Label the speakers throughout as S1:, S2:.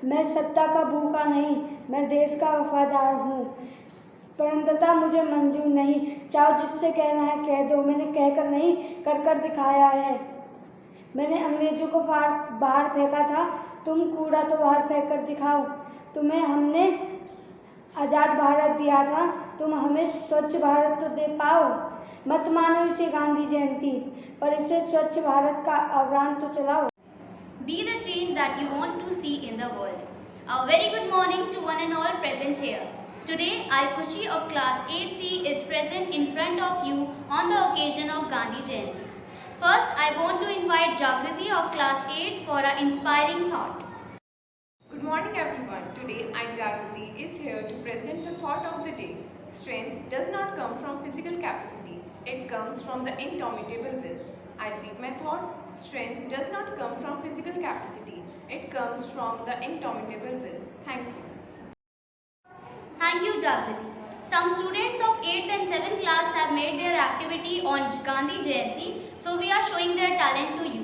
S1: मैं सत्ता का भूखा नहीं, मैं देश का वफादार हूँ। परंतु मुझे मंजूर नहीं, चाहो जिससे कहना है कह दो। मैंने कहकर नहीं, कर कर दिखाया है। मैंने अंग्रेजों को बाहर फेंका था, तुम कूड़ा तो बाहर फेंक कर दिखाओ। तुम्हें हमने आज़ाद भारत दिया था, तुम हमें स्वच्छ भारत तो दे पाओ। मत मानो इसे गांधी जयंती, पर इसे स्वच्छ भारत का अभियान तो चलाओ।
S2: Be the change that you want to see in the world. A very good morning to one and all present here. Today, I, Khushi of class 8C, is present in front of you on the occasion of Gandhi Jayanti. First, I want to invite Jagriti of class 8 for an inspiring thought.
S3: Good morning everyone. Today, I, Jagriti, is here to present the thought of the day. Strength does not come from physical capacity. It comes from the indomitable will. I repeat my thought. Strength does not come from physical capacity. It comes from the indomitable will. Thank you.
S2: Thank you, Jagriti. Some students of 8th and 7th class have made their activity on Gandhi Jayanti, so we are showing their talent to you.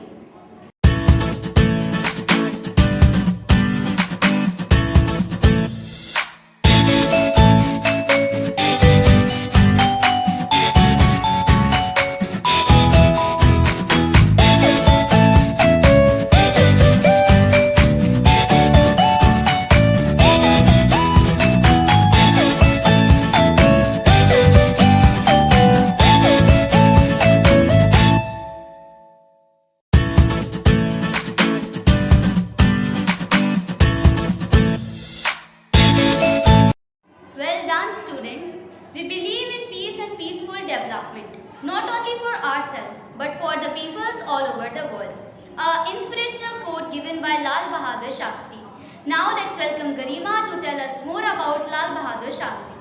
S2: Well done, students. We believe in peace and peaceful development, not only for ourselves, but for the peoples all over the world. An inspirational quote given by Lal Bahadur Shastri. Now let's welcome Garima to tell us more about Lal Bahadur Shastri.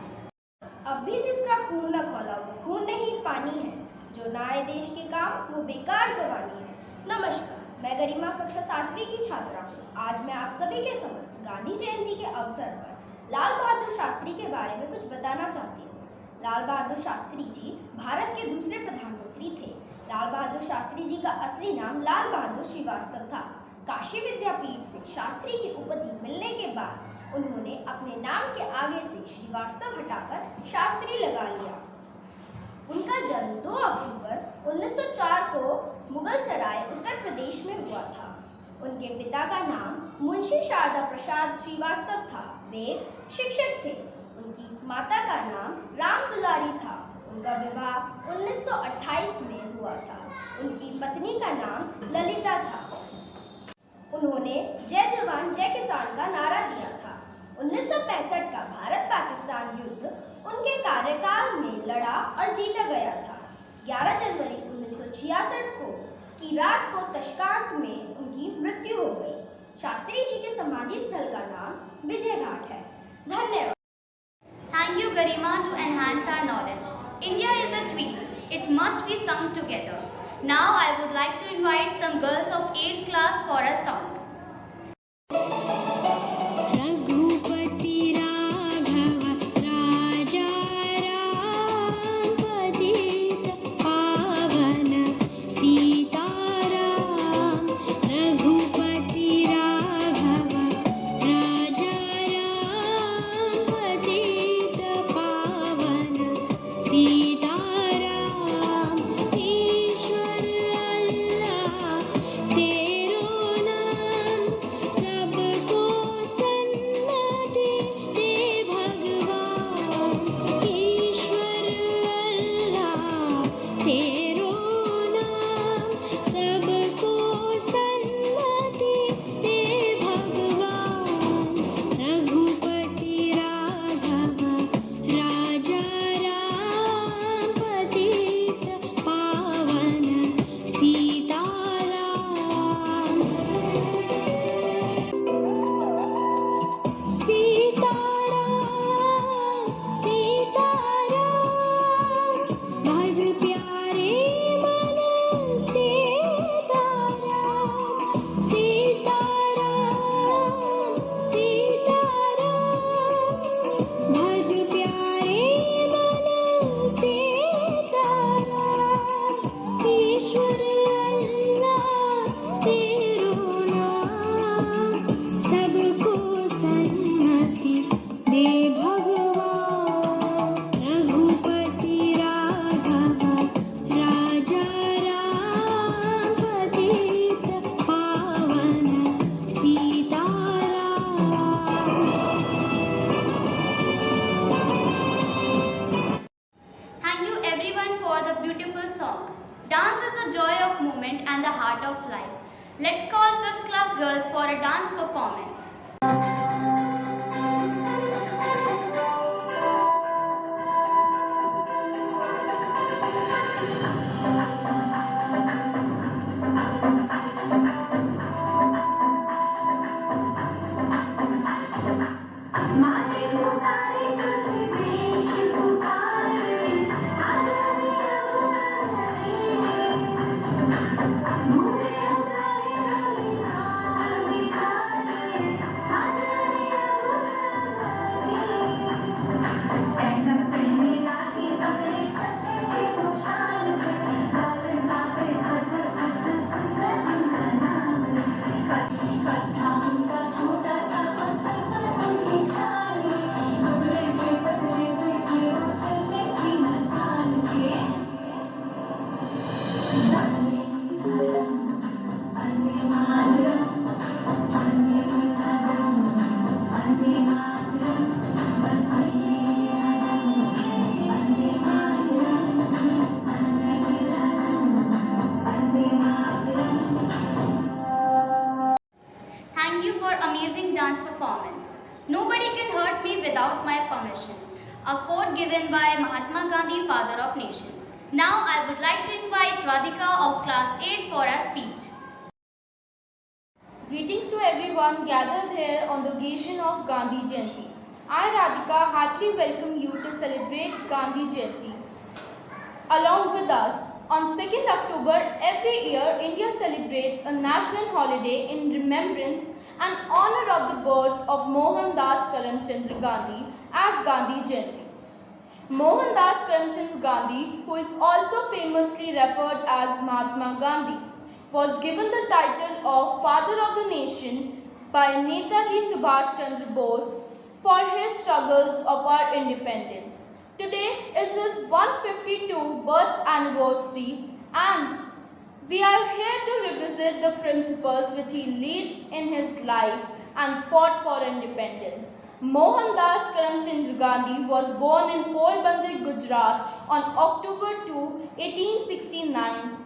S4: अब भी जिसका खून न खौला वो खून नहीं पानी है, जो ना आए देश के काम वो बेकार जवानी है। नमस्कार, मैं गरिमा कक्षा 7वीं की छात्रा हूँ। आज मैं आप सभी के समक्ष गांधी जयंती के अवसर पर लाल बहादुर शास्त्री के बारे में कुछ बताना चाहती हूँ। लाल बहादुर शास्त्री जी भारत के दूसरे प्रधानमंत्री थे। लाल बहादुर शास्त्री जी का असली नाम लाल बहादुर श्रीवास्तव था। काशी विद्यापीठ से शास्त्री की उपाधि मिलने के बाद उन्होंने अपने नाम के आगे से श्रीवास्तव हटाकर शास्त्री लगा लिया। उनका जन्म 2 अक्टूबर 1904 को मुगल सराय उत्तर प्रदेश में हुआ था। उनके पिता का नाम मुंशी शारदा प्रसाद श्रीवास्तव था। वे एक शिक्षक थे। उनकी माता का नाम राम दुलारी था। उनका विवाह 1928 में हुआ था। उनकी पत्नी का नाम ललिता था। उन्होंने जय जवान जय किसान का नारा दिया था। 1965 का भारत पाकिस्तान युद्ध उनके कार्यकाल में लड़ा और जीता गया था। 11 जनवरी 1966 की रात को तशकांत में उनकी मृत्यु हो गई। शास्त्री जी के समाधि स्थल का नाम विजय घाट है। धन्यवाद।
S2: Thank you, Garima, to enhance our knowledge. India is a tree. It must be sung together. Now I would like to invite some girls of 8th class for a song.
S5: तेरो
S2: girls for a dance performance. Thank you for amazing dance performance. Nobody can hurt me without my permission. A quote given by Mahatma Gandhi, father of nation. Now I would like to invite Radhika of class 8 for a speech.
S5: Greetings to everyone gathered here on the occasion of Gandhi Jayanti. I, Radhika, heartily welcome you to celebrate Gandhi Jayanti. Along with us, on 2nd October every year, India celebrates a national holiday in remembrance and honor of the birth of Mohandas Karamchand Gandhi as Gandhi Jayanti. Mohandas Karamchand Gandhi, who is also famously referred as Mahatma Gandhi, was given the title of Father of the Nation by Netaji Subhash Chandra Bose for his struggles of our independence. Today is his 152th birth anniversary, and we are here to revisit the principles which he led in his life and fought for independence. Mohandas Karamchand Gandhi was born in Porbandar, Gujarat on October 2, 1869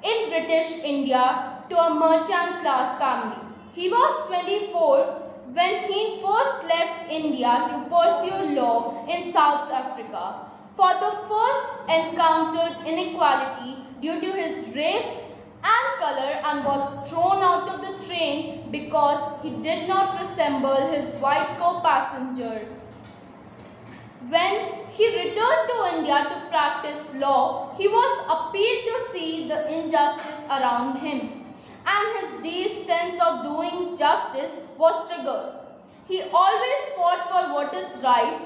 S5: in British India to a merchant class family. He was 24 when he first left India to pursue law in South Africa. For the first encountered inequality due to his race and color and was thrown out of the train because he did not resemble his white co-passenger. When he returned to India to practice law, he was appealed to see the injustice around him, and his deep sense of doing justice was triggered. He always fought for what is right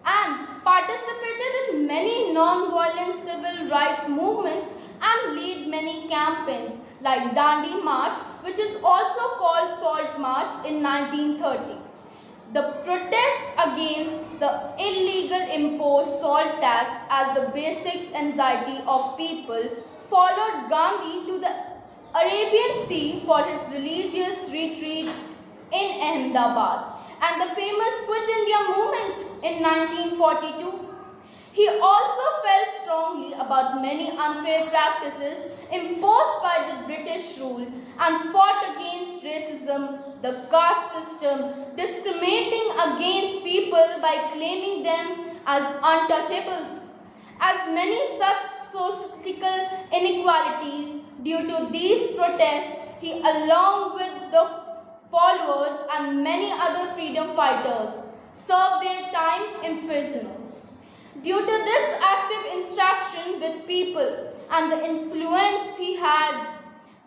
S5: and participated in many non-violent civil rights movements and led many campaigns like Dandi March, which is also called Salt March in 1930. The protest against the illegal imposed salt tax as the basic anxiety of people followed Gandhi to the Arabian Sea for his religious retreat in Ahmedabad and the famous Quit India movement in 1942. He also felt strongly about many unfair practices imposed by the British rule and fought against racism, the caste system, discriminating against people by claiming them as untouchables. As many such social inequalities due to these protests, he along with the followers and many other freedom fighters served their time in prison. Due to this active interaction with people and the influence he had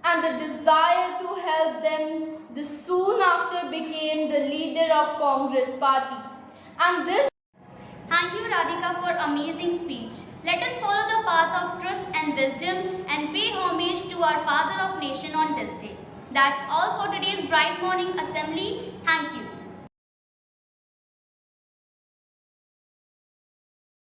S5: and the desire to help them, this soon after became the leader of Congress party. And this.
S2: Thank you, Radhika, for amazing speech. Let us follow the path of truth and wisdom and pay homage to our Father of Nation on this day. That's all for today's Bright Morning Assembly. Thank you.